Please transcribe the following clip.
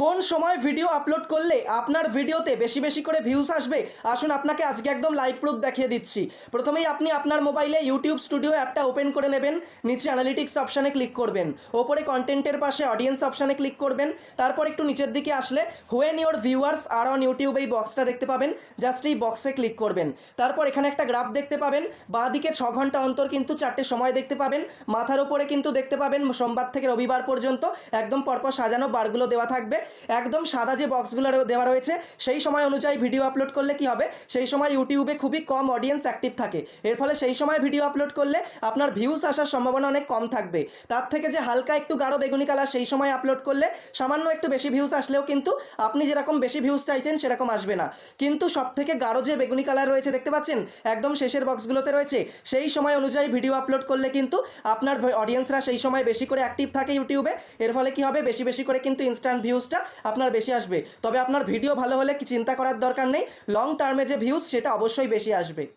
কোন সময় video upload করলে আপনার ভিডিওতে বেশি বেশি করে ভিউজ আসবে? আসুন আপনাকে আজকে একদম লাইভ প্রুফ দেখিয়ে দিচ্ছি। প্রথমেই আপনি আপনার মোবাইলে ইউটিউব স্টুডিও অ্যাপটা ওপেন করে নেবেন। নিচে অ্যানালিটিক্স অপশানে ক্লিক করবেন। ওপরে কন্টেন্টের পাশে অডিয়েন্স অপশানে ক্লিক করবেন। তারপর একটু নিচের দিকে আসলে when your viewers are on YouTube এই বক্সটা দেখতে পাবেন। জাস্ট এই বক্সে ক্লিক করবেন। তারপর এখানে একটা গ্রাফ দেখতে পাবেন। বাঁদিকে 6 ঘন্টা অন্তর কিন্তু 4টে সময় দেখতে পাবেন। মাথার ওপরে কিন্তু দেখতে পাবেন সোমবার থেকে রবিবার পর্যন্ত একদম পরপর সাজানো বারগুলো দেওয়া থাকবে। একদম সাদা যে বক্সগুলো দেওয়া রয়েছে সেই সময় অনুযায়ী ভিডিও আপলোড করলে কি হবে, সেই সময় ইউটিউবে খুবই কম অডিয়েন্স অ্যাক্টিভ থাকে। এর ফলে সেই সময় ভিডিও আপলোড করলে আপনার ভিউজ আসার সম্ভাবনা অনেক কম থাকবে। তার থেকে যে হালকা একটু গাঢ় বেগুনি কালার সেই সময় আপলোড করলে সামান্য একটু বেশি ভিউজ আসলেও কিন্তু আপনি যেরকম বেশি ভিউজ চাইছেন সেরকম আসবে না। কিন্তু সব থেকে গাঢ় যে বেগুনি কালার রয়েছে দেখতে পাচ্ছেন একদম শেষের বক্সগুলোতে রয়েছে, সেই সময় অনুযায়ী ভিডিও আপলোড করলে কিন্তু আপনার অডিয়েন্সরা সেই সময় বেশি করে অ্যাক্টিভ থাকে ইউটিউবে। এর ফলে কি হবে, বেশি বেশি করে কিন্তু ইনস্ট্যান্ট ভিউজটা আপনার বেশি আসবে। তবে আপনার ভিডিও ভালো হলে কি চিন্তা করার দরকার নেই, লং টার্মে যে ভিউজ সেটা অবশ্যই বেশি আসবে।